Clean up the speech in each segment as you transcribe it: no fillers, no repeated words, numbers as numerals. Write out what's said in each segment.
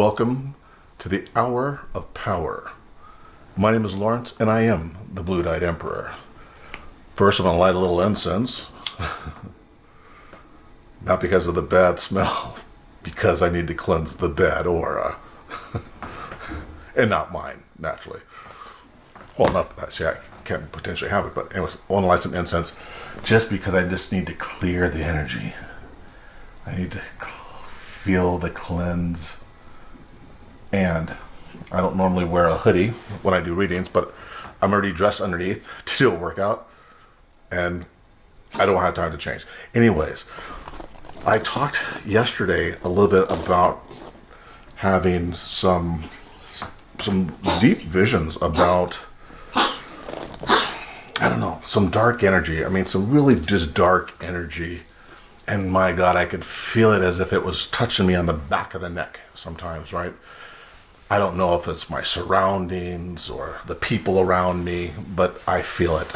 Welcome to the Hour of Power. My name is Lawrence, and I am the Blue-Dyed Emperor. First, I'm going to light a little incense. Not because of the bad smell, because I need to cleanse the bad aura. And not mine, naturally. Well, not that I can't potentially have it, but anyways, I want to light some incense just because I just need to clear the energy. I need to feel the cleanse. And I don't normally wear a hoodie when I do readings, but I'm already dressed underneath to do a workout, and I don't have time to change. Anyways, I talked yesterday a little bit about having some deep visions about, I don't know, some dark energy. I mean, some really just dark energy. And my God, I could feel it as if it was touching me on the back of the neck sometimes, right? I don't know if it's my surroundings or the people around me, but I feel it.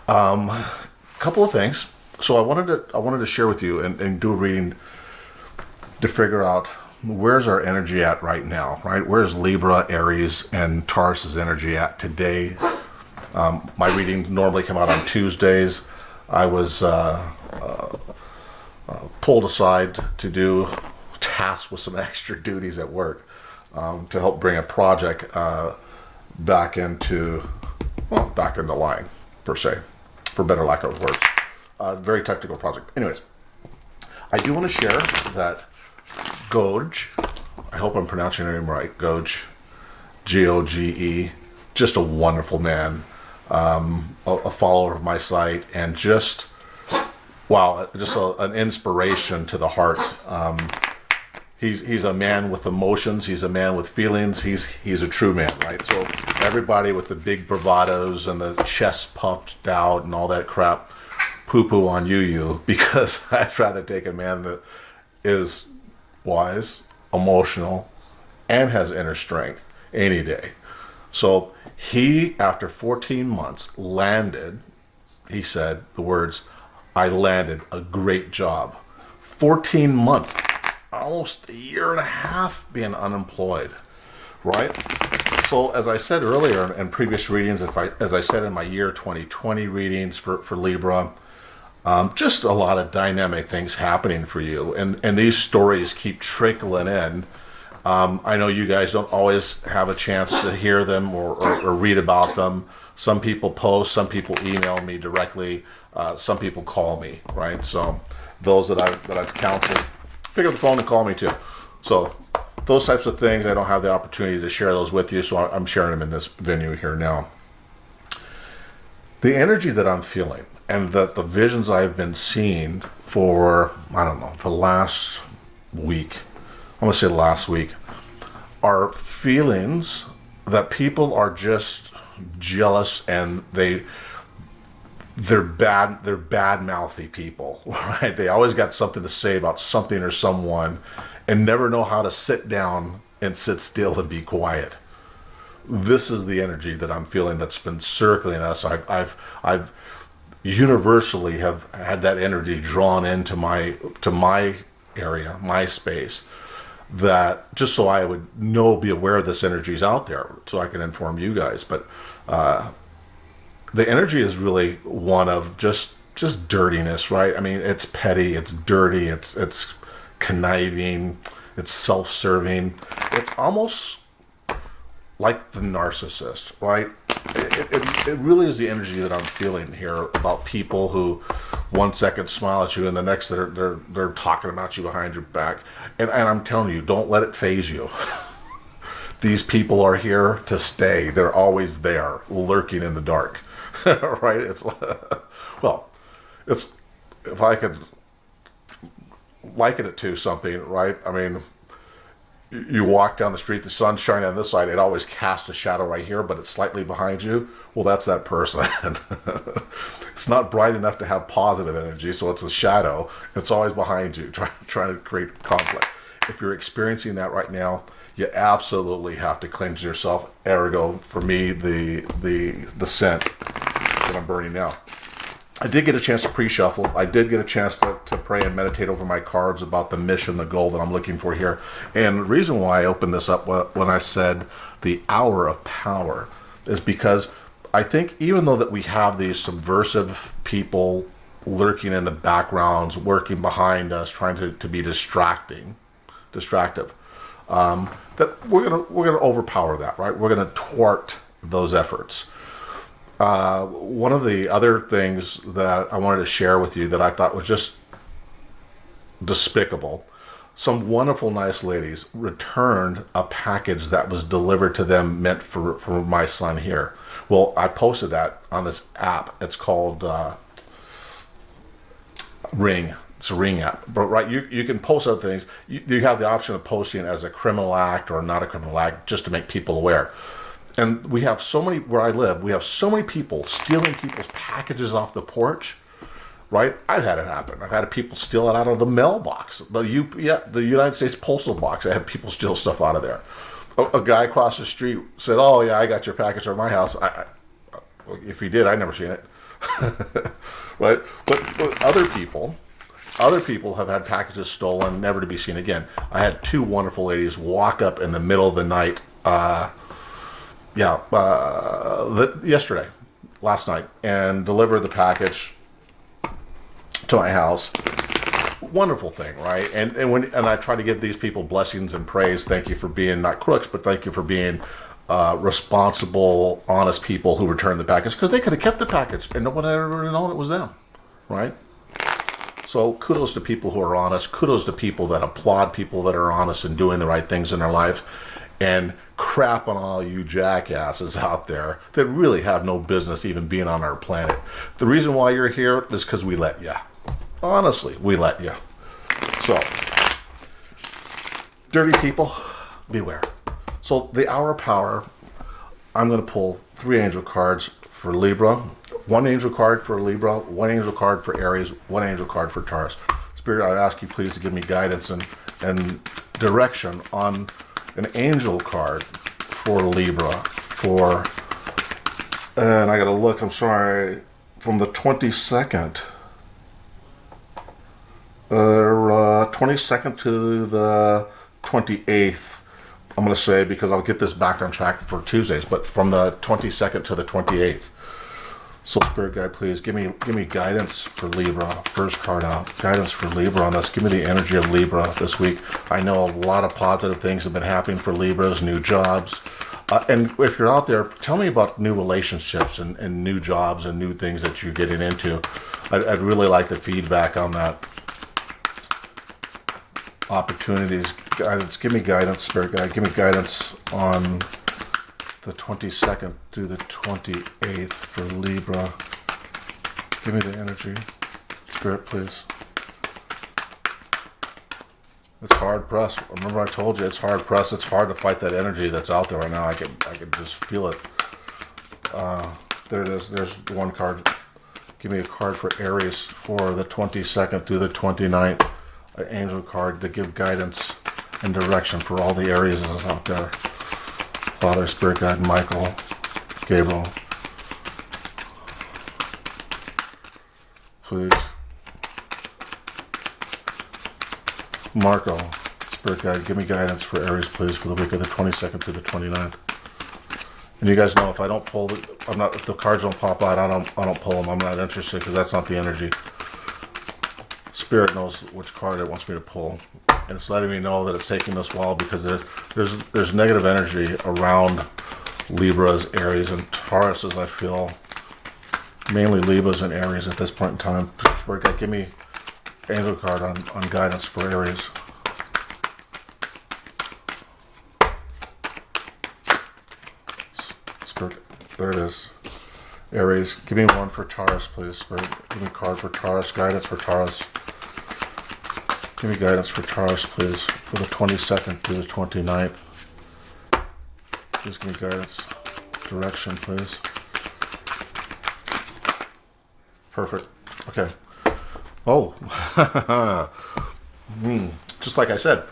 Couple of things. So I wanted to share with you and do a reading to figure out where's our energy at right now, right? Where's Libra, Aries, and Taurus's energy at today? My readings normally come out on Tuesdays. I was pulled aside to do tasks with some extra duties at work to help bring a project back into line, per se, for better lack of words. Very technical project. Anyways, I do want to share that Goge, I hope I'm pronouncing your name right, Goge, G-O-G-E, just a wonderful man, a follower of my site, and just, wow, just an inspiration to the heart. He's a man with emotions. He's a man with feelings. He's a true man, right? So everybody with the big bravados and the chest puffed out and all that crap, poo-poo on you, because I'd rather take a man that is wise, emotional, and has inner strength any day. So he, after 14 months, landed, he said the words, "I landed a great job." 14 months, almost a year and a half being unemployed, right? So as I said earlier in previous readings, as I said in my year 2020 readings for Libra, just a lot of dynamic things happening for you. And these stories keep trickling in. I know you guys don't always have a chance to hear them or read about them. Some people post, some people email me directly, some people call me, right? So those that I've counseled, pick up the phone and call me too. So those types of things, I don't have the opportunity to share those with you, so I'm sharing them in this venue here now. The energy that I'm feeling and that the visions I've been seeing for, I don't know, the last week, I'm going to say last week, are feelings that people are just jealous and they're bad mouthy people, right? They always got something to say about something or someone and never know how to sit down and sit still and be quiet. This is the energy that I'm feeling that's been circling us. I've universally have had that energy drawn into my area, my space, that just so I would be aware this energy's out there so I can inform you guys. But the energy is really one of just dirtiness, right? I mean, it's petty, it's dirty, it's conniving, it's self-serving. It's almost like the narcissist, right? It really is the energy that I'm feeling here about people who 1 second smile at you and the next they're talking about you behind your back. And I'm telling you, don't let it faze you. These people are here to stay. They're always there, lurking in the dark. Right? It's if I could liken it to something, right? I mean, you walk down the street, the sun's shining on this side, it always casts a shadow right here, but it's slightly behind you. Well, that's that person. It's not bright enough to have positive energy, so it's a shadow. It's always behind you, trying to create conflict. If you're experiencing that right now, you absolutely have to cleanse yourself. Ergo, for me, the scent that I'm burning now. I did get a chance to pre-shuffle. I did get a chance to pray and meditate over my cards about the mission, the goal that I'm looking for here. And the reason why I opened this up when I said the hour of power is because I think even though that we have these subversive people lurking in the backgrounds, working behind us, trying to be distractive, that we're gonna overpower that, right? We're gonna thwart those efforts. One of the other things that I wanted to share with you that I thought was just despicable, some wonderful, nice ladies returned a package that was delivered to them meant for my son here. Well, I posted that on this app. It's called Ring. It's a Ring app. But right, you can post other things. You have the option of posting as a criminal act or not a criminal act just to make people aware. And we have so many, where I live, we have so many people stealing people's packages off the porch, right? I've had it happen. I've had people steal it out of the mailbox, the United States Postal Box. I had people steal stuff out of there. A guy across the street said, "Oh yeah, I got your package at my house." If he did, I never seen it, right? But other people have had packages stolen, never to be seen again. I had two wonderful ladies walk up in the middle of the night. Last night, and deliver the package to my house. Wonderful thing, right? And I try to give these people blessings and praise. Thank you for being not crooks, but thank you for being responsible, honest people who return the package, because they could have kept the package and no one ever known it was them, right? So kudos to people who are honest. Kudos to people that applaud people that are honest and doing the right things in their life. And crap on all you jackasses out there that really have no business even being on our planet. The reason why you're here is because we let you. Honestly, we let you. So, dirty people, beware. So, the hour of power, I'm going to pull 3 angel cards for Libra, 1 angel card for Libra, 1 angel card for Aries, 1 angel card for Taurus. Spirit, I ask you please to give me guidance and direction on an angel card for Libra and I gotta look, I'm sorry, from the 22nd. 22nd to the 28th, I'm going to say, because I'll get this back on track for Tuesdays, but from the 22nd to the 28th. So Spirit Guide, please give me guidance for Libra. First card out, guidance for Libra on this. Give me the energy of Libra this week. I know a lot of positive things have been happening for Libras, new jobs. And if you're out there, tell me about new relationships and new jobs and new things that you're getting into. I'd really like the feedback on that. Opportunities, guidance. Give me guidance, Spirit Guide. Give me guidance on the 22nd through the 28th for Libra. Give me the energy. Spirit, please. It's hard pressed. Remember I told you it's hard pressed. It's hard to fight that energy that's out there right now. I can just feel it. There it is. There's one card. Give me a card for Aries for the 22nd through the 29th. An angel card to give guidance and direction for all the Aries out there. Father, Spirit Guide, Michael, Gabriel. Please. Marco, Spirit Guide, give me guidance for Aries, please, for the week of the 22nd to the 29th. And you guys know if I don't pull if the cards don't pop out, I don't pull them. I'm not interested because that's not the energy. Spirit knows which card it wants me to pull, and it's letting me know that it's taking this while because there's negative energy around Libras, Aries, and Tauruses. I feel mainly Libras and Aries at this point in time. Spirit Guide, give me angel card on guidance for Aries. Spirit, there it is. Aries, give me one for Taurus, please. Spirit, give me a card for Taurus, guidance for Taurus. Give me guidance for Taurus, please, for the 22nd to the 29th. Please give me guidance, direction, please. Perfect. Okay. Oh, just like I said,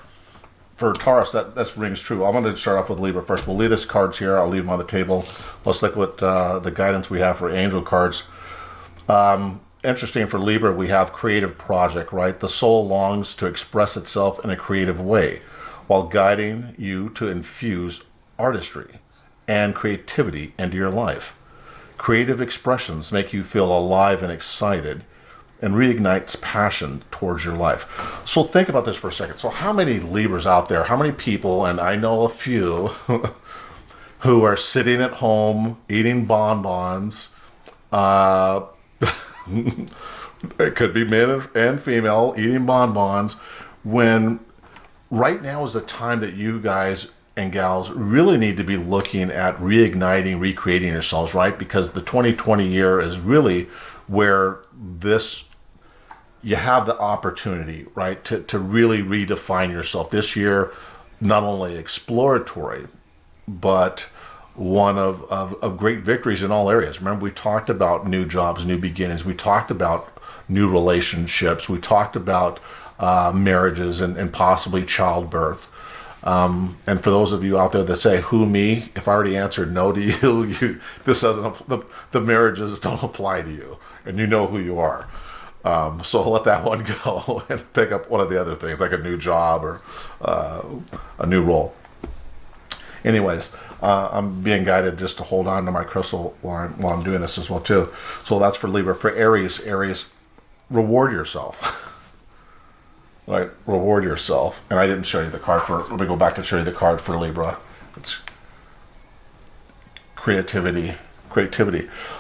for Taurus, that rings true. I'm going to start off with Libra first. We'll leave this cards here. I'll leave them on the table. Let's look at what the guidance we have for angel cards. interesting for Libra, we have creative project, right? The soul longs to express itself in a creative way while guiding you to infuse artistry and creativity into your life. Creative expressions make you feel alive and excited and reignites passion towards your life. So think about this for a second. So how many Libras out there, how many people, and I know a few, who are sitting at home eating bonbons, it could be men and female eating bonbons, when right now is the time that you guys and gals really need to be looking at reigniting, recreating yourselves, right? Because the 2020 year is really where you have the opportunity, right, to really redefine yourself. This year, not only exploratory, but one of great victories in all areas. Remember, we talked about new jobs, new beginnings. We talked about new relationships. We talked about marriages and possibly childbirth. And for those of you out there that say, who, me? If I already answered no to you, this doesn't, the marriages don't apply to you. And you know who you are. So let that one go and pick up one of the other things, like a new job or a new role. Anyways, I'm being guided just to hold on to my crystal while I'm doing this as well too. So that's for Libra. For Aries, reward yourself. Right, reward yourself. And I didn't show you the card for. Let me go back and show you the card for Libra. It's creativity.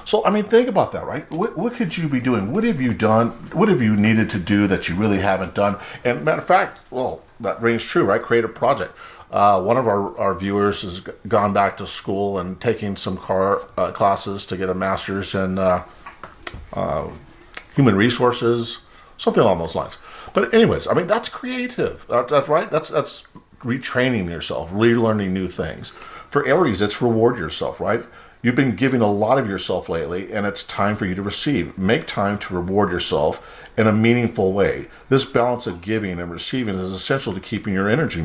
So I mean, think about that, right? What could you be doing? What have you done? What have you needed to do that you really haven't done? And matter of fact, well, that rings true, right? Creative project. One of our viewers has gone back to school and taking some classes to get a master's in human resources, something along those lines. But anyways, I mean, that's creative. That's right. That's retraining yourself, relearning new things. For Aries, it's reward yourself, right? You've been giving a lot of yourself lately, and it's time for you to receive. Make time to reward yourself in a meaningful way. This balance of giving and receiving is essential to keeping your energy.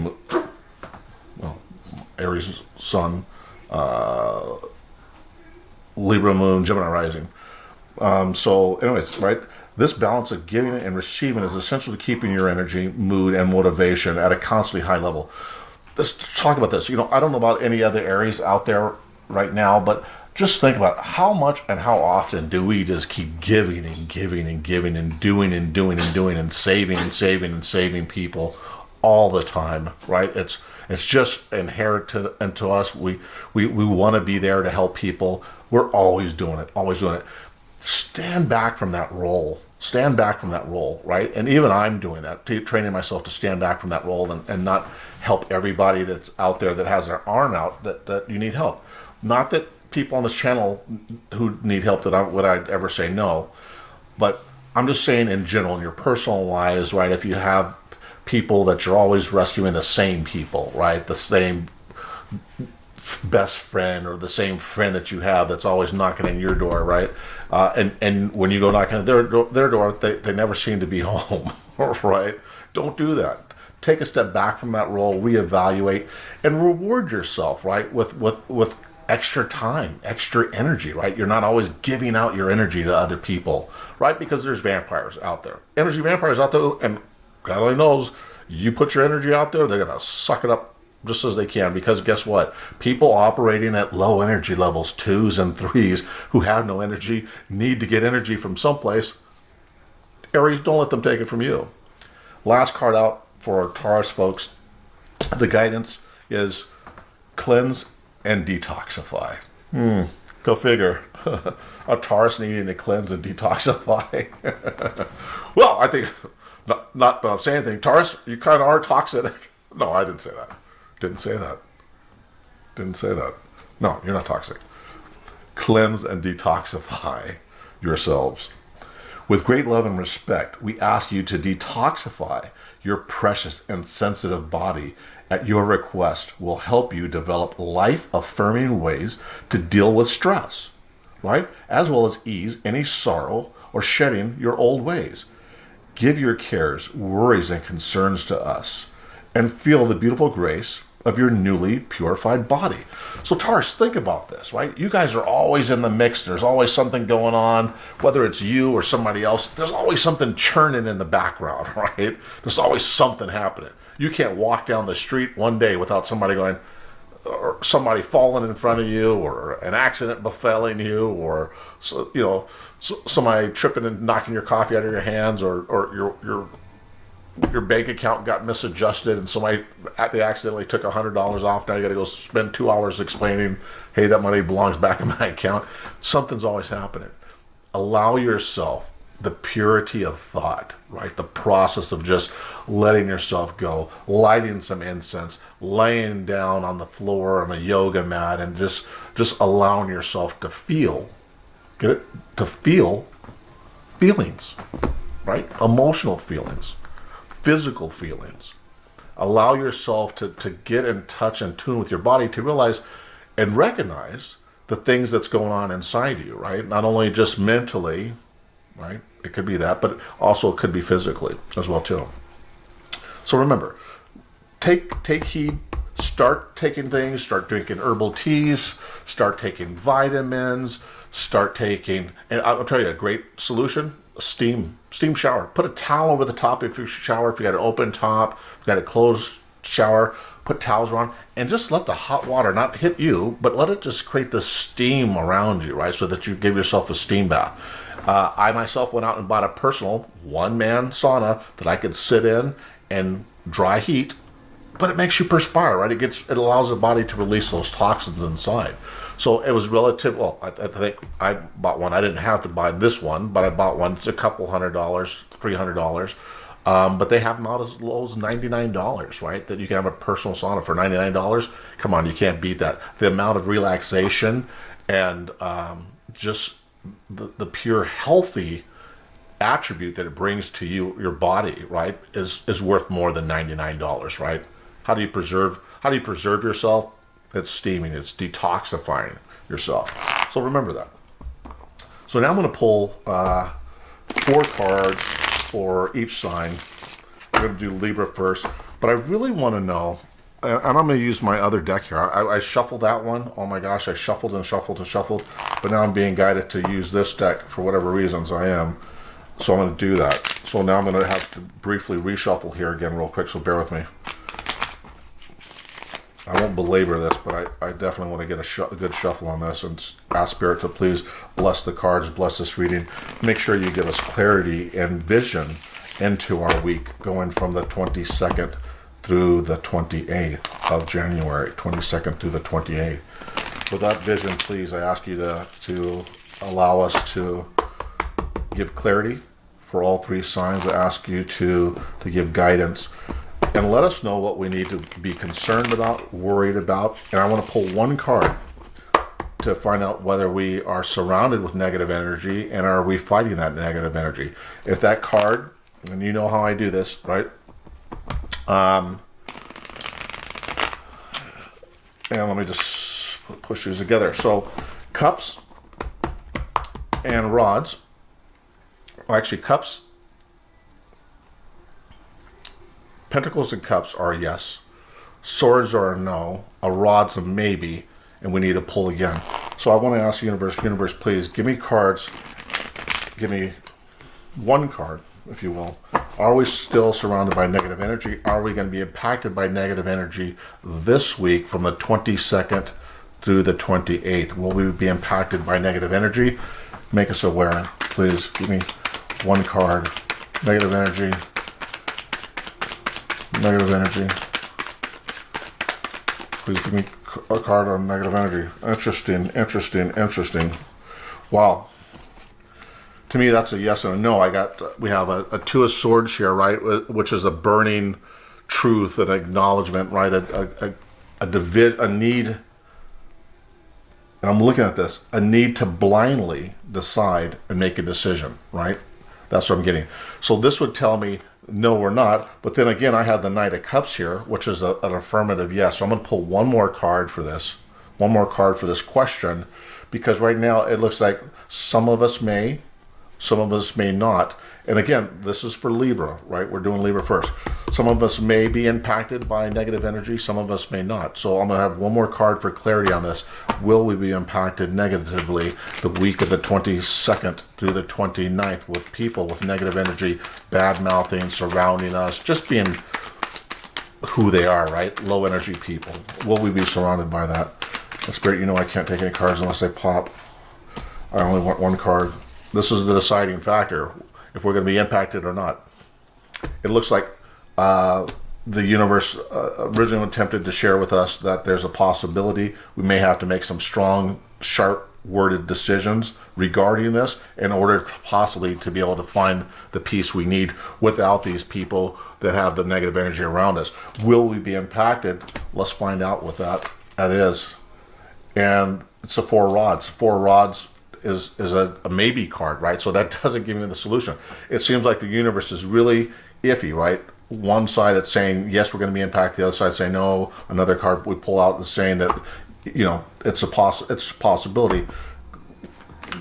Well, Aries Sun, Libra Moon, Gemini Rising. So anyways, right? This balance of giving and receiving is essential to keeping your energy, mood, and motivation at a constantly high level. Let's talk about this. I don't know about any other Aries out there right now, but just think about how much and how often do we just keep giving and giving and giving and doing and doing and doing and saving and saving and saving people all the time, right? It's just inherent to us. We want to be there to help people. We're always doing it, always doing it. Stand back from that role. Stand back from that role, right? And even I'm doing that, training myself to stand back from that role and not help everybody that's out there that has their arm out that you need help. Not that people on this channel who need help would I'd ever say no, but I'm just saying in general, in your personal lives, right? If you have people that you're always rescuing the same people, right? The same best friend or the same friend that you have that's always knocking in your door, right? And when you go knocking at their door, they never seem to be home, right? Don't do that. Take a step back from that role, reevaluate, and reward yourself, right? With extra time, extra energy, right? You're not always giving out your energy to other people, right? Because there's vampires out there, energy vampires out there, and God only knows, you put your energy out there, they're gonna suck it up just as they can, because guess what? People operating at low energy levels, 2s and 3s, who have no energy, need to get energy from someplace. Aries, don't let them take it from you. Last card out for Taurus folks, the guidance is cleanse and detoxify. Go figure. A Taurus needing to cleanse and detoxify. Well, I think, not that I'm saying anything. Taurus, you kind of are toxic. No, I didn't say that. Didn't say that. No, you're not toxic. Cleanse and detoxify yourselves. With great love and respect, we ask you to detoxify your precious and sensitive body at your request. Will help you develop life-affirming ways to deal with stress, right? As well as ease any sorrow or shedding your old ways. Give your cares, worries, and concerns to us and feel the beautiful grace of your newly purified body. So Taurus, think about this, right? You guys are always in the mix. There's always something going on, whether it's you or somebody else. There's always something churning in the background, right? There's always something happening. You can't walk down the street one day without somebody going, or somebody falling in front of you, or an accident befalling you, or somebody tripping and knocking your coffee out of your hands, or your bank account got misadjusted and somebody they accidentally took $100 off. Now you got to go spend 2 hours explaining, hey, that money belongs back in my account. Something's always happening. Allow yourself the purity of thought, right? The process of just letting yourself go, lighting some incense, laying down on the floor on a yoga mat, and just allowing yourself to feel, get it? To feel feelings, right? Emotional feelings, physical feelings. Allow yourself to get in touch and tune with your body to realize and recognize the things that's going on inside you, right? Not only just mentally, right? It could be that, but also it could be physically as well too. So remember, take heed, start taking things, start drinking herbal teas, start taking vitamins, start taking, and I'll tell you a great solution, a steam shower. Put a towel over the top of your shower. If you got an open top, if you got a closed shower, put towels around and just let the hot water not hit you, but let it just create the steam around you, right? So that you give yourself a steam bath. I myself went out and bought a personal one-man sauna that I could sit in and dry heat, but it makes you perspire, right? It allows the body to release those toxins inside. So it was relative. Well, I think I bought one. I didn't have to buy this one, but I bought one. It's a couple $100, $300. But they have them out as low as $99, right? That you can have a personal sauna for $99. Come on, you can't beat that. The amount of relaxation and just the pure healthy attribute that it brings to your body, right, is worth more than $99, right? How do you preserve yourself? It's steaming, it's detoxifying yourself. So remember that. So now I'm going to pull 4 cards for each sign. I'm going to do Libra first, but I really want to know, and I'm going to use my other deck here. I shuffled that one. Oh my gosh, I shuffled and shuffled and shuffled, but now I'm being guided to use this deck for whatever reasons I am. So I'm going to do that. So now I'm going to have to briefly reshuffle here again real quick, so bear with me. I won't belabor this, but I definitely want to get a good shuffle on this and ask Spirit to please bless the cards, bless this reading. Make sure you give us clarity and vision into our week going from the 22nd through the 28th of January, 22nd through the 28th. With that vision, please, I ask you to allow us to give clarity for all 3 signs. I ask you to give guidance and let us know what we need to be concerned about, worried about. And I want to pull 1 card to find out whether we are surrounded with negative energy and are we fighting that negative energy. If that card, and you know how I do this, right? And let me just push these together. So cups and rods, well, actually cups, pentacles and cups are a yes. Swords are a no. A rod's a maybe. And we need to pull again. So I want to ask universe, please give me cards. Give me 1 card, if you will. Are we still surrounded by negative energy? Are we going to be impacted by negative energy this week from the 22nd through the 28th? Will we be impacted by negative energy? Make us aware. Please give me 1 card. Negative energy. Negative energy. Please give me a card on negative energy. Interesting. Wow. To me, that's a yes and a no. We have a 2 of swords here, right? Which is a burning truth, an acknowledgement, right? A need. And I'm looking at this, a need to blindly decide and make a decision, right? That's what I'm getting. So this would tell me, no, we're not. But then again, I have the Knight of Cups here, which is an affirmative yes. So I'm going to pull 1 more card for this. 1 more card for this question. Because right now, it looks like some of us may not. And again, this is for Libra, right? We're doing Libra first. Some of us may be impacted by negative energy. Some of us may not. So I'm going to have one more card for clarity on this. Will we be impacted negatively the week of the 22nd through the 29th with people with negative energy, bad-mouthing, surrounding us, just being who they are, right? Low energy people. Will we be surrounded by that? And Spirit, you know I can't take any cards unless they pop. I only want one card. This is the deciding factor, if we're going to be impacted or not. It looks like the universe originally attempted to share with us that there's a possibility we may have to make some strong, sharp-worded decisions regarding this in order possibly to be able to find the peace we need without these people that have the negative energy around us. Will we be impacted? Let's find out what that is. And it's the Four Rods. Four Rods is a maybe card, right? So that doesn't give me the solution. It seems like the universe is really iffy, right? One side it's saying yes, we're going to be impacted. The other side saying no. Another card we pull out is saying that, you know, it's a possibility.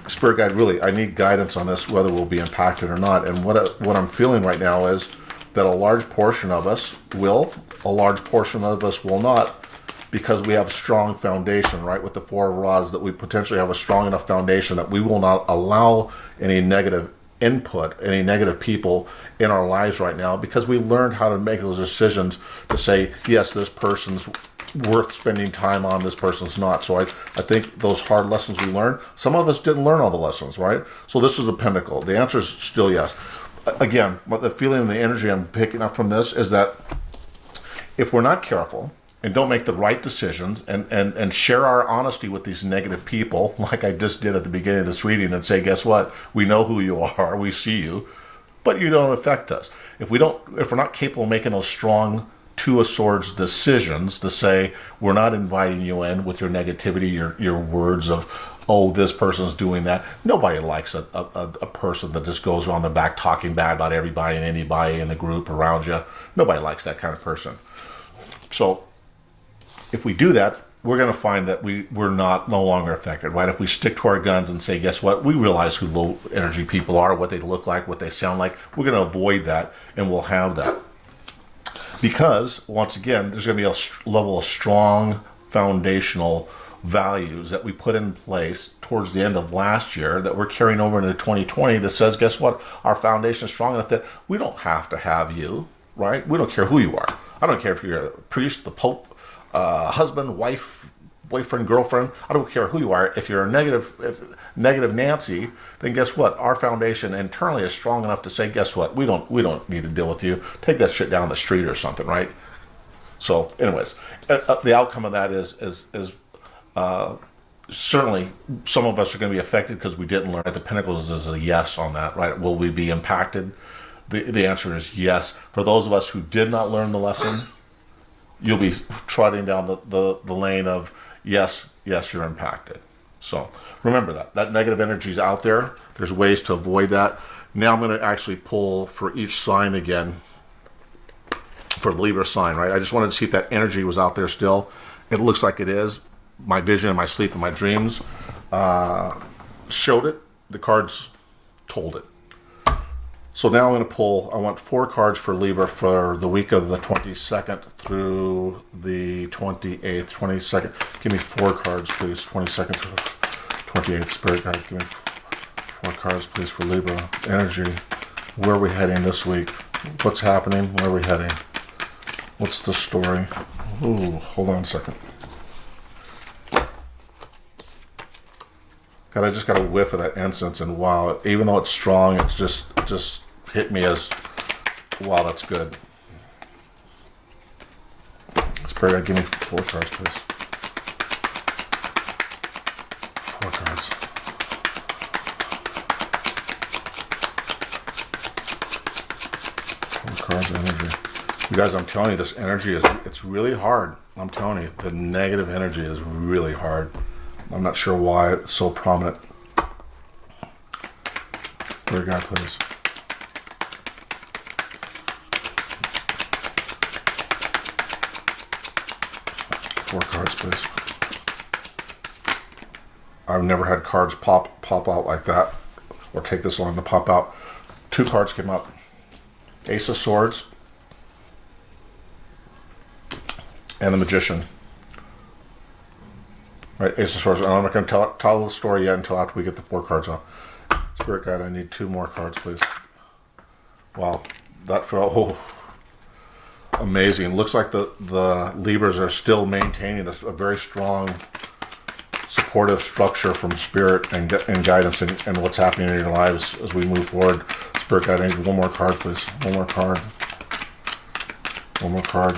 Spirit guide, really, I need guidance on this, whether we'll be impacted or not. And what I'm feeling right now is that a large portion of us will, a large portion of us will not, because we have a strong foundation, right? With the Four Rods, that we potentially have a strong enough foundation that we will not allow any negative input, any negative people in our lives right now, because we learned how to make those decisions to say, yes, this person's worth spending time on, this person's not. So I think those hard lessons we learned, some of us didn't learn all the lessons, right? So this is the pinnacle. The answer is still yes. Again, what the feeling and the energy I'm picking up from this is that if we're not careful and don't make the right decisions and share our honesty with these negative people, like I just did at the beginning of this reading, and say, guess what? We know who you are, we see you, but you don't affect us. If we're not capable of making those strong Two of Swords decisions to say, we're not inviting you in with your negativity, your words of, oh, this person's doing that. Nobody likes a person that just goes on the back talking bad about everybody and anybody in the group around you. Nobody likes that kind of person. So if we do that, we're going to find that we're no longer affected, right? If we stick to our guns and say, guess what? We realize who low energy people are, what they look like, what they sound like. We're going to avoid that, and we'll have that. Because, once again, there's going to be a level of strong foundational values that we put in place towards the end of last year that we're carrying over into 2020 that says, guess what? Our foundation is strong enough that we don't have to have you, right? We don't care who you are. I don't care if you're a priest, the pope, husband, wife, boyfriend, girlfriend. I don't care who you are. If you're a negative Nancy, then guess what? Our foundation internally is strong enough to say, guess what? We don't need to deal with you. Take that shit down the street or something, right? So, anyways, the outcome of that is certainly some of us are going to be affected because we didn't learn. At the Pinnacles is a yes on that, right? Will we be impacted? The answer is yes. For those of us who did not learn the lesson, you'll be trotting down the lane of yes, you're impacted. So remember that negative energy is out there. There's ways to avoid that. Now I'm going to actually pull for each sign again, for the Libra sign, right? I just wanted to see if that energy was out there still. It looks like it is. My vision, my sleep, and my dreams showed it. The cards told it. So now I'm going to pull, I want 4 cards for Libra for the week of the 22nd through the 28th. 22nd, give me 4 cards, please. 22nd to the 28th, Spirit Guide, give me 4 cards, please, for Libra. Energy, where are we heading this week? What's happening? Where are we heading? What's the story? Ooh, hold on a second. God, I just got a whiff of that incense, and wow, even though it's strong, it's just hit me as, wow, that's good. Spirit guide, give me 4 cards, please. 4 cards. 4 cards of energy. You guys, I'm telling you, this energy it's really hard. I'm telling you, the negative energy is really hard. I'm not sure why it's so prominent. Spirit guide, please. 4 cards, please. I've never had cards pop out like that, or take this long to pop out two cards came up. Ace of Swords and the Magician. Right, Ace of Swords. And I'm not going to tell the story yet until after we get the 4 cards on. Spirit Guide, I need 2 more cards, please. Wow, that felt amazing. Looks like the Libras are still maintaining a very strong, supportive structure from Spirit and guidance and what's happening in your lives as we move forward. Spirit Guide, I need 1 more card, please. 1 more card. 1 more card.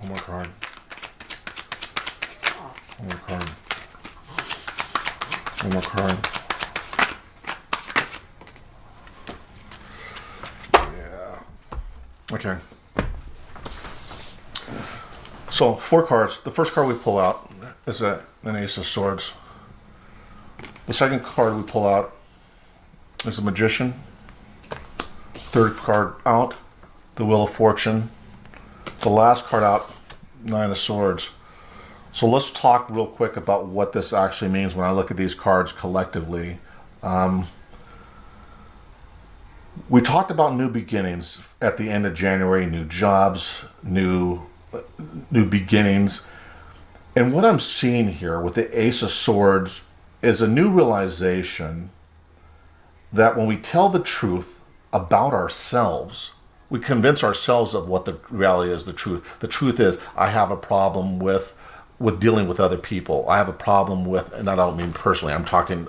1 more card. 1 more card. 1 more card. Yeah. Okay. So 4 cards. The first card we pull out is an Ace of Swords. The second card we pull out is the Magician. Third card out, the Wheel of Fortune. The last card out, 9 of Swords. So let's talk real quick about what this actually means when I look at these cards collectively. We talked about new beginnings at the end of January, new jobs, new beginnings. And what I'm seeing here with the Ace of Swords is a new realization that when we tell the truth about ourselves, we convince ourselves of what the reality is, the truth. The truth is, I have a problem with dealing with other people. I have a problem with, and I don't mean personally, I'm talking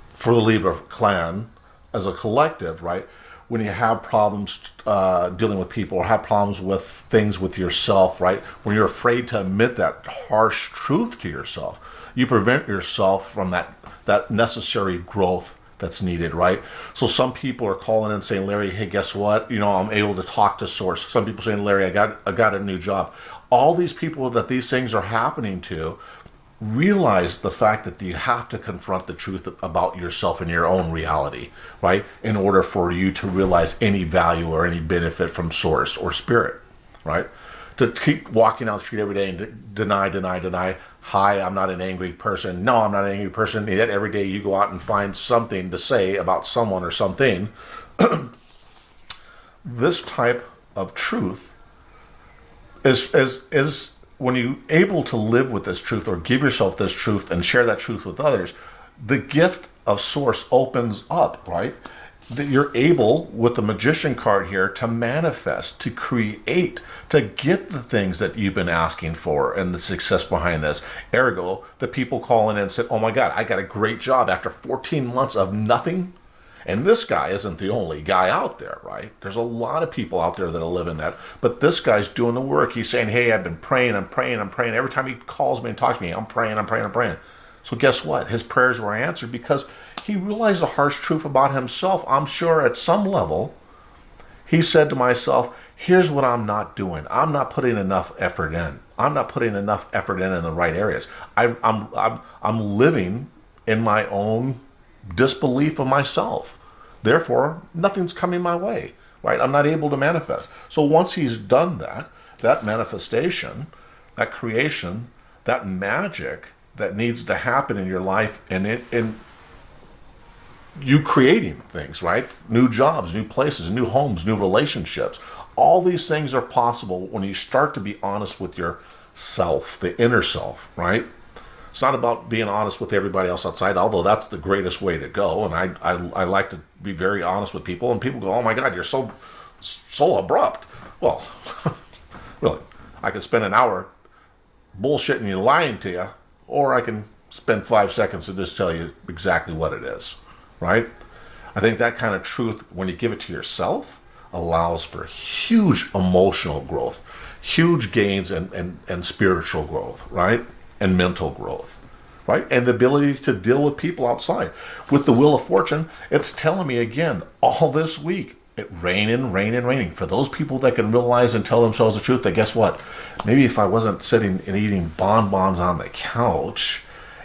for the Libra clan as a collective, right? When you have problems dealing with people or have problems with things with yourself, right? When you're afraid to admit that harsh truth to yourself, you prevent yourself from that necessary growth that's needed, right? So some people are calling in saying, Larry, hey, guess what? You know, I'm able to talk to Source. Some people saying, Larry, I got a new job. All these people that these things are happening to realize the fact that you have to confront the truth about yourself and your own reality, right? In order for you to realize any value or any benefit from Source or Spirit, right? To keep walking down the street every day and deny. Hi, I'm not an angry person. No, I'm not an angry person. And yet every day you go out and find something to say about someone or something. This type of truth is when you're able to live with this truth or give yourself this truth and share that truth with others, the gift of Source opens up, right? That you're able, with the Magician card here, to manifest, to create, to get the things that you've been asking for and the success behind this. Ergo, the people calling in and said, oh my God, I got a great job after 14 months of nothing. And this guy isn't the only guy out there, right? There's a lot of people out there that are living that. But this guy's doing the work. He's saying, hey, I've been praying. Every time he calls me and talks to me, I'm praying. So guess what? His prayers were answered because he realized the harsh truth about himself. I'm sure at some level, he said to myself, here's what I'm not doing. I'm not putting enough effort in. I'm not putting enough effort in the right areas. I'm living in my own disbelief of myself. Therefore, nothing's coming my way, right? I'm not able to manifest. So once he's done that manifestation, that creation, that magic that needs to happen in your life and you creating things, right? New jobs, new places, new homes, new relationships. All these things are possible when you start to be honest with yourself, the inner self, right? It's not about being honest with everybody else outside, although that's the greatest way to go. And I like to be very honest with people. And people go, oh my God, you're so abrupt. Well, really, I could spend an hour bullshitting you, lying to you, or I can spend 5 seconds to just tell you exactly what it is, right? I think that kind of truth, when you give it to yourself, allows for huge emotional growth, huge gains and spiritual growth, right? And mental growth, right? And the ability to deal with people outside. With the Wheel of Fortune, it's telling me again, all this week, it raining. For those people that can realize and tell themselves the truth, that guess what? Maybe if I wasn't sitting and eating bonbons on the couch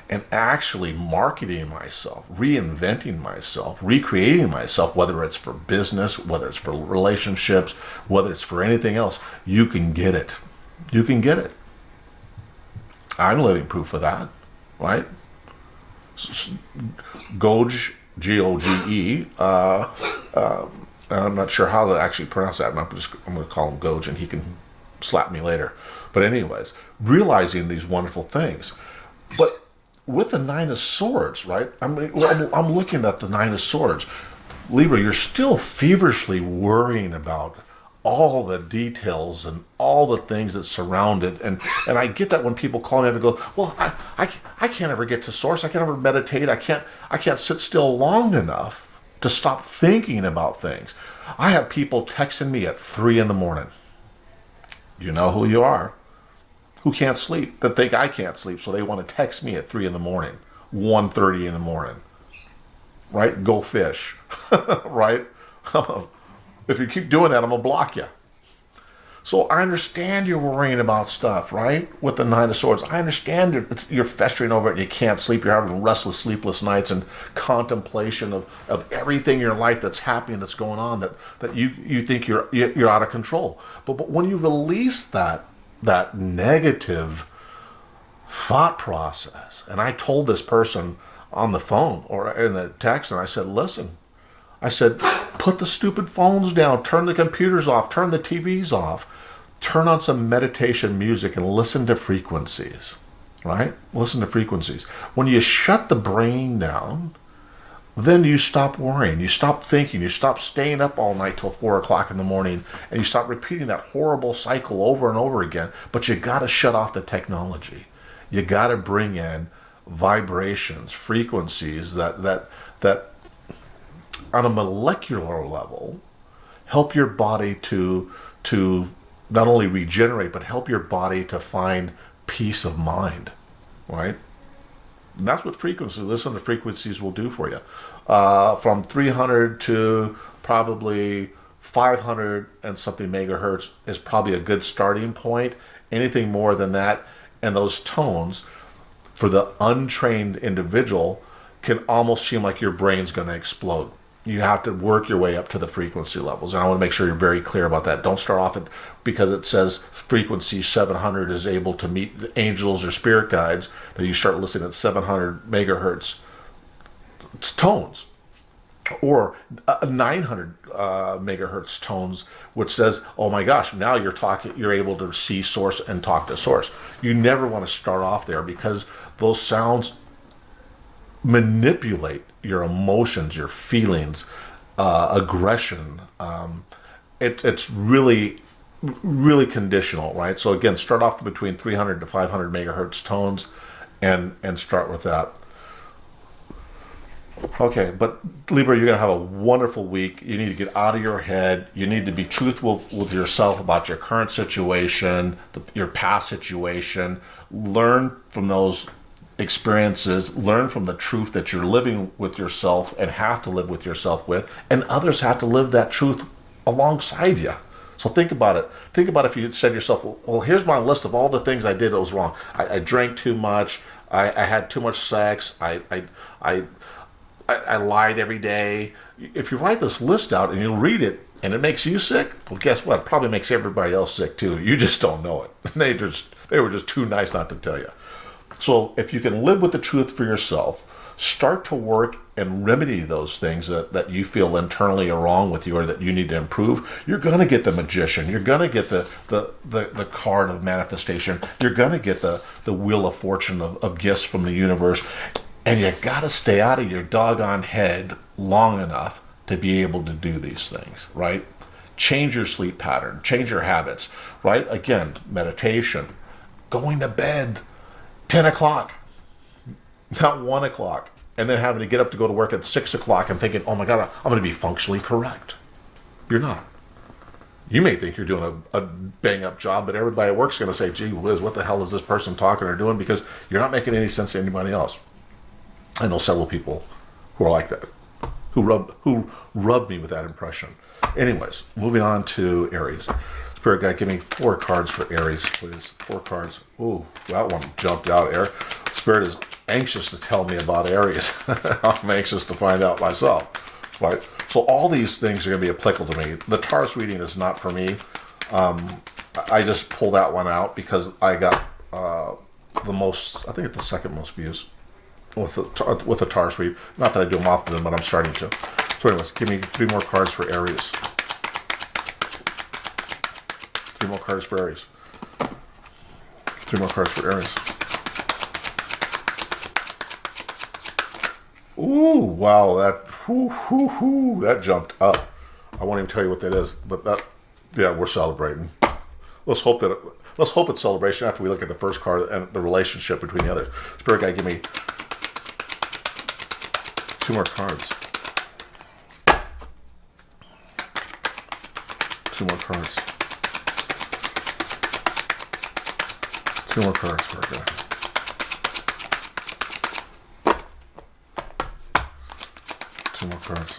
and actually marketing myself, reinventing myself, recreating myself, whether it's for business, whether it's for relationships, whether it's for anything else, you can get it. You can get it. I'm living proof of that, right? Goge, Goge. I'm not sure how to actually pronounce that. I'm going to call him Goge, and he can slap me later. But anyways, realizing these wonderful things. But with the Nine of Swords, right? I'm looking at the Nine of Swords. Libra, you're still feverishly worrying about all the details and all the things that surround it. And I get that when people call me up and go, well, I can't ever get to source. I can't ever meditate. I can't sit still long enough to stop thinking about things. I have people texting me at 3 a.m. You know who you are. Who can't sleep, that think I can't sleep, so they want to text me at 3 a.m, 1:30 in the morning. Right? Go fish. Right? If you keep doing that, I'm going to block you. So I understand you're worrying about stuff, right? With the Nine of Swords. I understand you're festering over it and you can't sleep. You're having restless, sleepless nights and contemplation of everything in your life that's happening, that's going on, that you think you're out of control. But when you release that negative thought process, and I told this person on the phone or in the text, and I said, listen, I said, put the stupid phones down, turn the computers off, turn the TVs off, turn on some meditation music and listen to frequencies, right? Listen to frequencies. When you shut the brain down, then you stop worrying, you stop thinking, you stop staying up all night till 4 o'clock in the morning, and you stop repeating that horrible cycle over and over again. But you got to shut off the technology. You got to bring in vibrations, frequencies that on a molecular level help your body to not only regenerate, but help your body to find peace of mind, right? And that's what frequencies, listen to frequencies will do for you. From 300 to probably 500 and something megahertz is probably a good starting point. Anything more than that, and those tones, for the untrained individual, can almost seem like your brain's going to explode. You have to work your way up to the frequency levels. And I want to make sure you're very clear about that. Don't start off because it says frequency 700 is able to meet the angels or spirit guides, that you start listening at 700 megahertz tones, or 900 megahertz tones, which says, oh my gosh, now you're able to see source and talk to source. You never want to start off there, because those sounds manipulate your emotions, your feelings, aggression. It's really conditional, right? So again, start off between 300 to 500 megahertz tones and start with that. Okay, but Libra, you're going to have a wonderful week. You need to get out of your head. You need to be truthful with yourself about your current situation, your past situation. Learn from those experiences. Learn from the truth that you're living with yourself and have to live with yourself with, and others have to live that truth alongside you. So think about it. Think about if you said to yourself, well, here's my list of all the things I did that was wrong. I drank too much. I had too much sex. I lied every day. If you write this list out and you read it and it makes you sick, well, guess what? It probably makes everybody else sick too. You just don't know it. They were just too nice not to tell you. So if you can live with the truth for yourself, start to work and remedy those things that you feel internally are wrong with you or that you need to improve, you're going to get the magician. You're going to get the card of manifestation. You're going to get the wheel of fortune of gifts from the universe. And you got to stay out of your doggone head long enough to be able to do these things, right? Change your sleep pattern, change your habits, right? Again, meditation, going to bed 10 o'clock, not 1 o'clock, and then having to get up to go to work at 6 o'clock and thinking, oh my God, I'm going to be functionally correct. You're not. You may think you're doing a bang-up job, but everybody at work's going to say, gee whiz, what the hell is this person talking or doing? Because you're not making any sense to anybody else. I know several people who are like that, who rub me with that impression. Anyways, moving on to Aries. Spirit guide, give me 4 cards for Aries, please. 4 cards. Ooh, that one jumped out, Aries. Spirit is anxious to tell me about Aries. I'm anxious to find out myself, right? So all these things are going to be applicable to me. The Taurus reading is not for me. I just pulled that one out because I got I think it's the second most views. with the Taurus read. Not that I do them often, but I'm starting to. So anyways, give me 3 more cards for Aries. 3 more cards for Aries. 3 more cards for Aries. Ooh, wow, that jumped up. I won't even tell you what that is, but that, yeah, we're celebrating. Let's hope it's celebration after we look at the first card and the relationship between the others. Spirit guide, give me 2 more cards. 2 more cards. 2 more cards, Spirit guide. 2 more cards.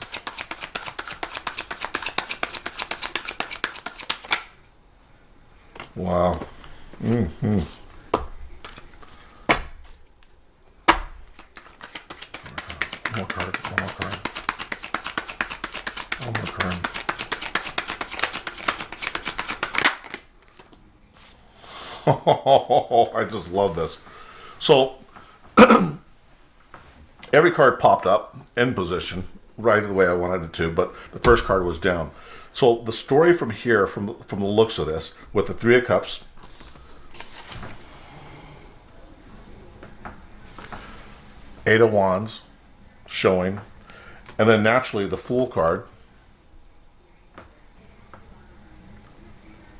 Wow. Mm-hmm. One more card. One more card. One more card. Oh, I just love this. So, every card popped up in position, right the way I wanted it to, but the first card was down. So the story from here, from the looks of this, with the 3 of Cups, Eight of Wands showing, and then naturally the Fool card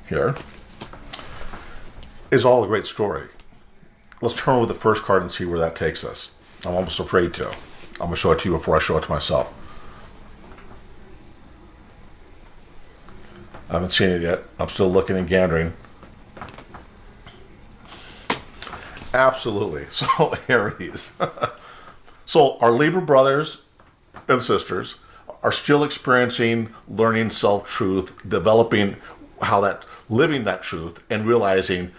here is all a great story. Let's turn over the first card and see where that takes us. I'm almost afraid to. I'm going to show it to you before I show it to myself. I haven't seen it yet. I'm still looking and gathering. Absolutely. So, Aries. So, our Libra brothers and sisters are still experiencing, learning self-truth, developing living that truth, and realizing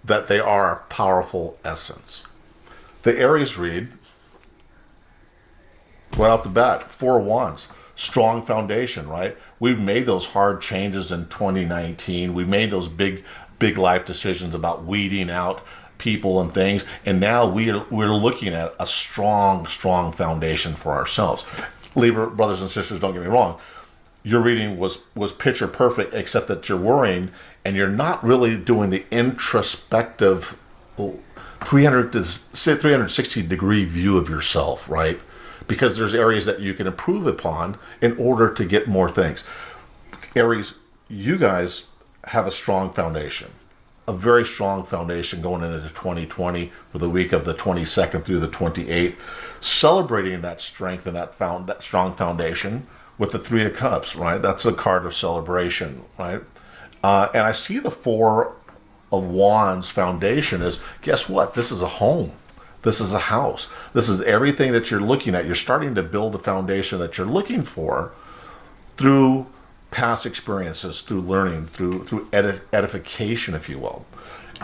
that they are a powerful essence. The Aries read, right off the bat, 4 of Wands. Strong foundation, right? We've made those hard changes in 2019. We made those big life decisions about weeding out people and things, and now we're looking at a strong foundation for ourselves. Libra brothers and sisters, don't get me wrong. Your reading was picture perfect, except that you're worrying and you're not really doing the introspective 360 degree view of yourself, right? Because there's areas that you can improve upon in order to get more things. Aries, you guys have a strong foundation, a very strong foundation going into 2020 for the week of the 22nd through the 28th, celebrating that strength and that strong foundation with the 3 of Cups, right? That's a card of celebration, right? And I see the 4 of Wands foundation is, guess what? This is a home. This is a house. This is everything that you're looking at. You're starting to build the foundation that you're looking for through past experiences, through learning, through edification, if you will.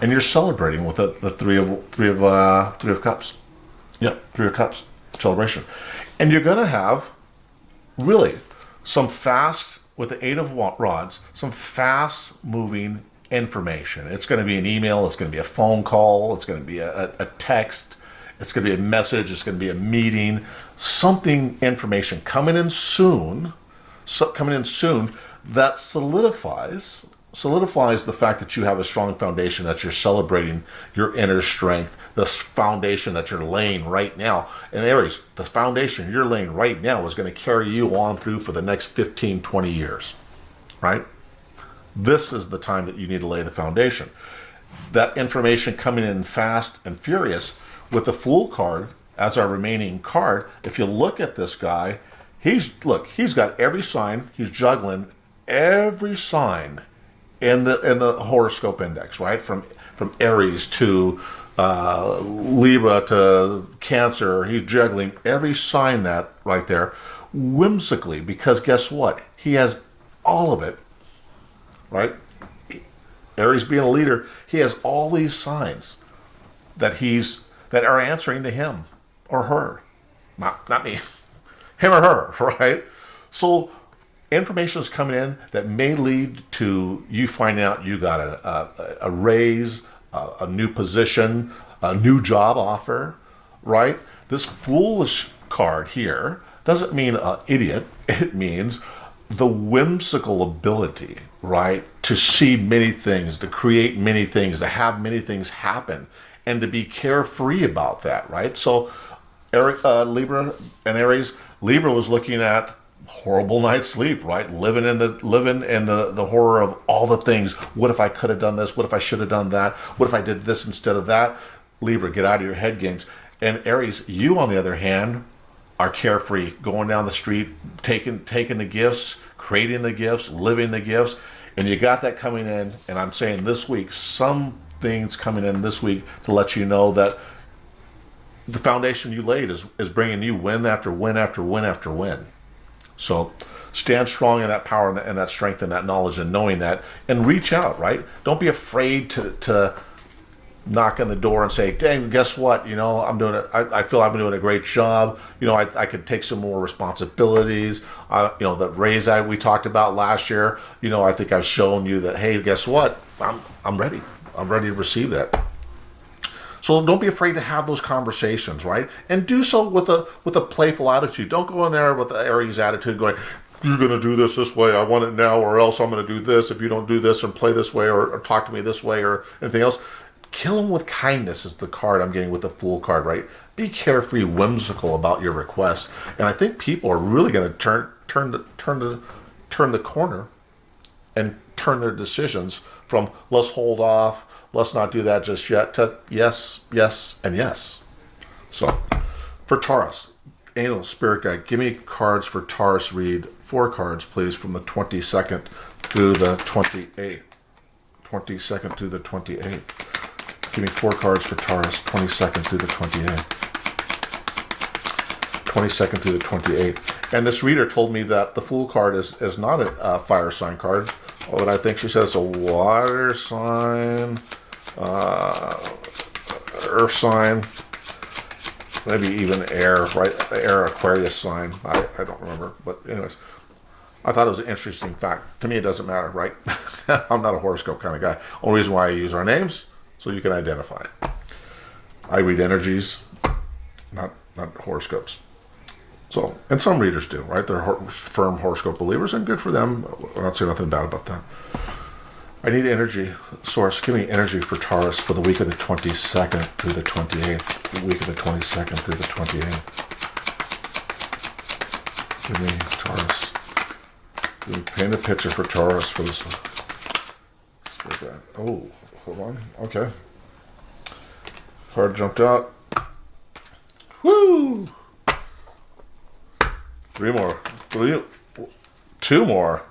And you're celebrating with the three of Cups. Yep, 3 of Cups celebration. And you're going to have really some fast, with the 8 of Rods, some fast moving information. It's going to be an email. It's going to be a phone call. It's going to be a text. It's going to be a message. It's going to be a meeting. Information coming in soon. That solidifies the fact that you have a strong foundation, that you're celebrating your inner strength, the foundation that you're laying right now. And Aries, the foundation you're laying right now is going to carry you on through for the next 15, 20 years, right? This is the time that you need to lay the foundation. That information coming in fast and furious with the Fool card as our remaining card. If you look at this guy, he's got every sign. He's juggling every sign in the horoscope index, right? From Aries to Libra to Cancer. He's juggling every sign that right there whimsically, because guess what? He has all of it, right? Aries being a leader, he has all these signs that are answering to him or her. Not me. Him or her, right? So information is coming in that may lead to you finding out you got a raise, a new position, a new job offer, right? This foolish card here doesn't mean an idiot. It means the whimsical ability, right, to see many things, to create many things, to have many things happen, and to be carefree about that, right? So Libra and Aries, Libra was looking at horrible night's sleep, right? Living in the horror of all the things. What if I could have done this? What if I should have done that? What if I did this instead of that? Libra, get out of your head games. And Aries, you on the other hand, are carefree, going down the street, taking the gifts, creating the gifts, living the gifts, and you got that coming in. And I'm saying this week, some things coming in this week to let you know that the foundation you laid is bringing you win after win after win after win. So stand strong in that power and that strength and that knowledge and knowing that, and reach out, right? Don't be afraid to knock on the door and say, dang, guess what? You know, I feel I've been doing a great job. You know, I could take some more responsibilities. You know, the raise we talked about last year, you know, I think I've shown you that, hey, guess what? I'm ready. I'm ready to receive that. So don't be afraid to have those conversations, right? And do so with a playful attitude. Don't go in there with the Aries attitude going, you're going to do this way, I want it now, or else I'm going to do this if you don't do this and play this way or talk to me this way or anything else. Kill them with kindness is the card I'm getting with the Fool card, right? Be carefree, whimsical about your request. And I think people are really going to turn the corner and turn their decisions from let's hold off, let's not do that just yet, to yes, yes, and yes. So, for Taurus, Angel Spirit Guide, give me cards for Taurus read. 4 cards, please, from the 22nd through the 28th. 22nd through the 28th. Give me 4 cards for Taurus, 22nd through the 28th. 22nd through the 28th. And this reader told me that the Fool card is not a fire sign card, but I think she said it's a water sign, earth sign, maybe even air, right? Air Aquarius sign. I don't remember. But anyways, I thought it was an interesting fact. To me, it doesn't matter, right? I'm not a horoscope kind of guy. Only reason why I use our names, so you can identify. I read energies, not horoscopes. So, and some readers do, right? They're firm horoscope believers, and good for them. I'm not saying nothing bad about that. I need energy. Source, give me energy for Taurus for the week of the 22nd through the 28th. The week of the 22nd through the 28th. Give me Taurus. Give me, paint a picture for Taurus for this one. Oh, hold on. Okay. Card jumped out. Woo! 3 more. 2 more.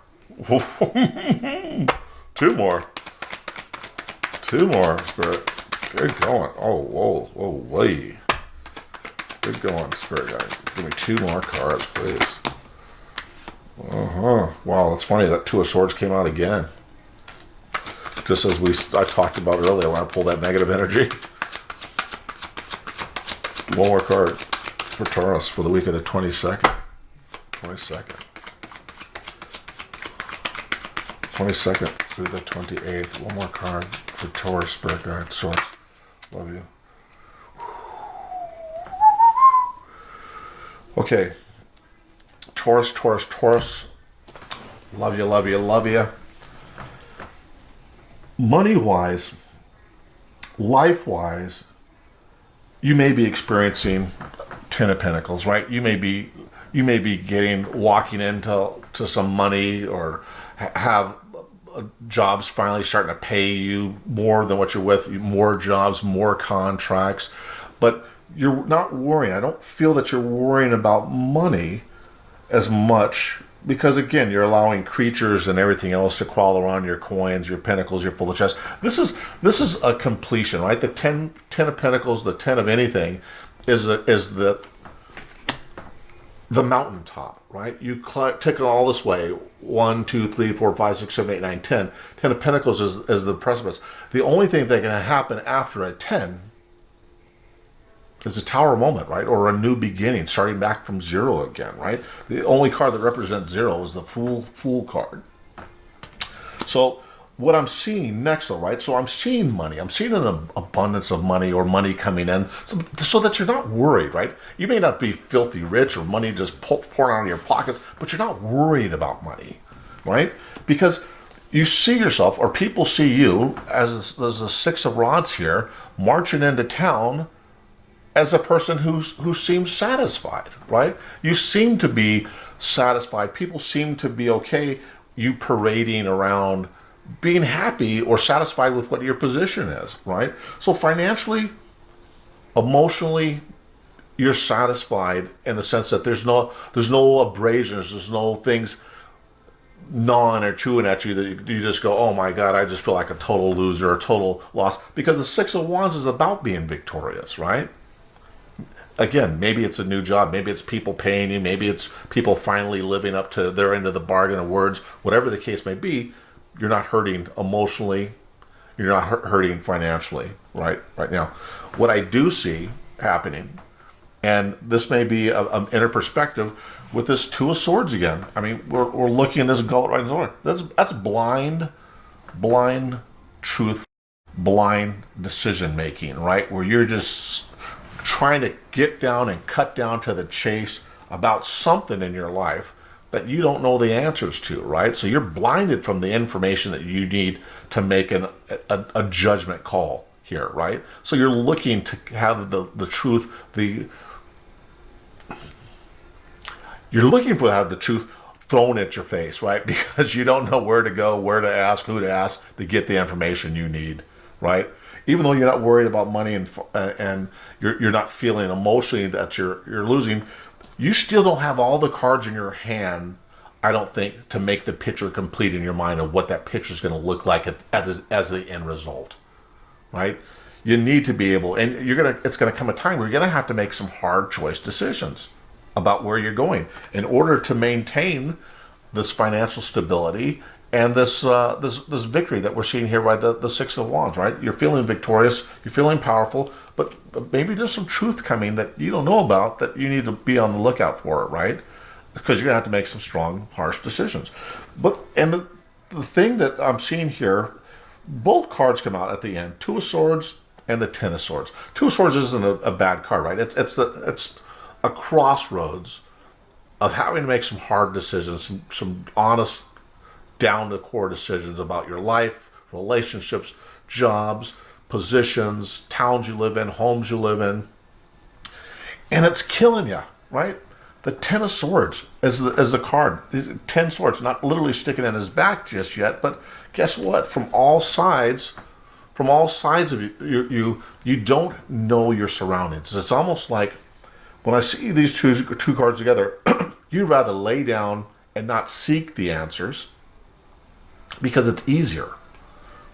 2 more. 2 more, Spirit. Good going. Oh, whoa, way. Good going, Spirit Guide. Give me 2 more cards, please. Wow, that's funny. That 2 of Swords came out again. Just as I talked about earlier when I pulled that negative energy. 1 more card for Taurus for the week of the 22nd. 22nd through the 28th. 1 more card for Taurus, Spirit Guide, Source. Love you. Okay. Taurus. Love you. Money-wise, life-wise, you may be experiencing 10 of Pentacles, right? You may be walking into some money or have jobs finally starting to pay you more than what you're with, more jobs, more contracts, but you're not worrying. I don't feel that you're worrying about money as much because, again, you're allowing creatures and everything else to crawl around your coins, your pentacles, your full of chests. This is a completion, right? The 10 of Pentacles, the 10 of anything is the mountaintop, right? You take it all this way, 1, 2, 3, 4, 5, 6, 7, 8, 9, 10. 10 of Pentacles is the precipice. The only thing that can happen after a 10 is a Tower moment, right? Or a new beginning, starting back from 0 again, right? The only card that represents 0 is the Fool card. So what I'm seeing next, though, right? So I'm seeing money. I'm seeing an abundance of money or money coming in, so that you're not worried, right? You may not be filthy rich or money just pouring out of your pockets, but you're not worried about money, right? Because you see yourself, or people see you as a Six of Rods here, marching into town as a person who seems satisfied, right? You seem to be satisfied. People seem to be okay. You parading around, being happy or satisfied with what your position is, right? So financially, emotionally, you're satisfied in the sense that there's no abrasions, there's no things gnawing or chewing at you that you just go, oh my God, I just feel like a total loser, a total loss. Because the Six of Wands is about being victorious, right? Again, maybe it's a new job, maybe it's people paying you, maybe it's people finally living up to their end of the bargain of words, whatever the case may be. You're not hurting emotionally, you're not hurting financially, right now. What I do see happening, and this may be an inner perspective with this Two of Swords again. I mean, we're looking at this gullet right in the door. That's blind truth, blind decision making, right? Where you're just trying to get down and cut down to the chase about something in your life that you don't know the answers to, right? So you're blinded from the information that you need to make a judgment call here, right? So you're looking to have the truth, you're looking for to have the truth thrown at your face, right? Because you don't know where to go, where to ask, who to ask to get the information you need, right? Even though you're not worried about money and you're not feeling emotionally that you're losing, you still don't have all the cards in your hand, I don't think, to make the picture complete in your mind of what that picture is going to look like as the end result, right? You need to be able, and it's going to come a time where you're going to have to make some hard choice decisions about where you're going in order to maintain this financial stability and this victory that we're seeing here by the Six of Wands, right? You're feeling victorious, you're feeling powerful, but maybe there's some truth coming that you don't know about that you need to be on the lookout for, right? Because you're gonna have to make some strong, harsh decisions. And the thing that I'm seeing here, both cards come out at the end: Two of Swords and the Ten of Swords. Two of Swords isn't a bad card, right? It's a crossroads of having to make some hard decisions, some honest, down to core decisions about your life, relationships, jobs, positions, towns you live in, homes you live in. And it's killing you, right? The Ten of Swords as the card. 10 swords, not literally sticking in his back just yet, but guess what? From all sides of you don't know your surroundings. It's almost like when I see these two cards together, you'd rather lay down and not seek the answers because it's easier,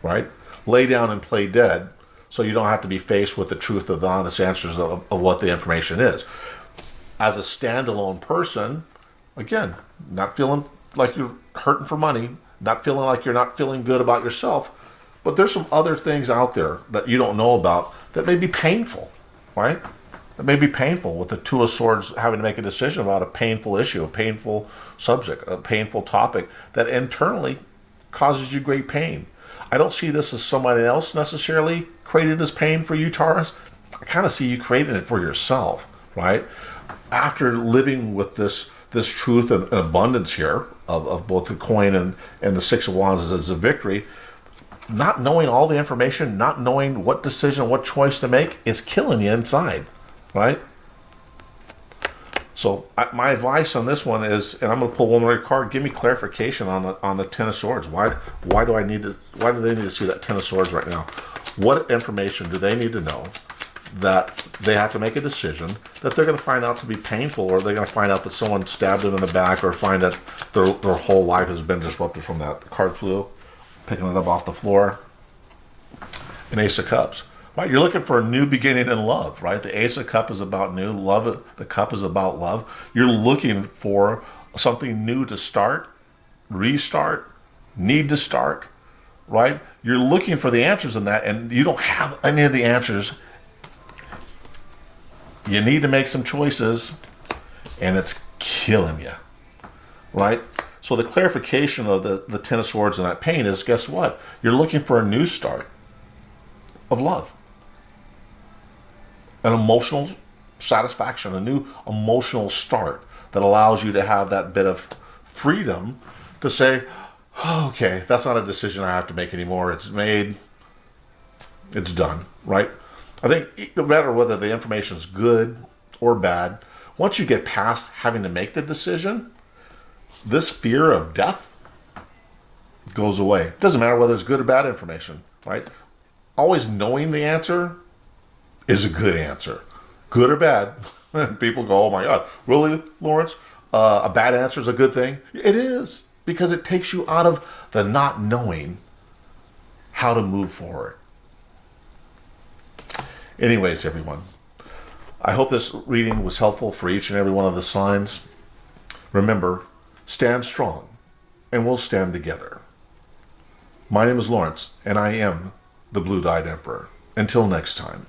right? Lay down and play dead so you don't have to be faced with the truth of the honest answers of what the information is. As a standalone person, again, not feeling like you're hurting for money, not feeling like you're not feeling good about yourself, but there's some other things out there that you don't know about that may be painful, right? That may be painful, with the Two of Swords having to make a decision about a painful issue, a painful subject, a painful topic that internally causes you great pain. I don't see this as somebody else necessarily created this pain for you, Taurus. I kind of see you creating it for yourself, right? After living with this truth and abundance here of both the coin and the Six of Wands as a victory, not knowing all the information, not knowing what decision, what choice to make, is killing you inside, right? So my advice on this one is, and I'm going to pull one more card. Give me clarification on the Ten of Swords. Why do they need to see that Ten of Swords right now? What information do they need to know that they have to make a decision that they're going to find out to be painful, or they're going to find out that someone stabbed them in the back, or find that their whole life has been disrupted from that? The card flew, picking it up off the floor. An Ace of Cups. Right, you're looking for a new beginning in love, right? The Ace of Cups is about new love. The Cup is about love. You're looking for something new to start, restart, need to start, right? You're looking for the answers in that, and you don't have any of the answers. You need to make some choices, and it's killing you, right? So the clarification of the Ten of Swords and that pain is, guess what? You're looking for a new start of love. An emotional satisfaction, a new emotional start that allows you to have that bit of freedom to say, oh, okay, that's not a decision I have to make anymore. It's made, it's done, right? I think no matter whether the information is good or bad, once you get past having to make the decision, this fear of death goes away. It doesn't matter whether it's good or bad information, right? Always knowing the answer is a good answer. Good or bad. People go, oh my God, really, Lawrence? A bad answer is a good thing? It is, because it takes you out of the not knowing how to move forward. Anyways, everyone, I hope this reading was helpful for each and every one of the signs. Remember, stand strong, and we'll stand together. My name is Lawrence, and I am the Blue-Dyed Emperor. Until next time.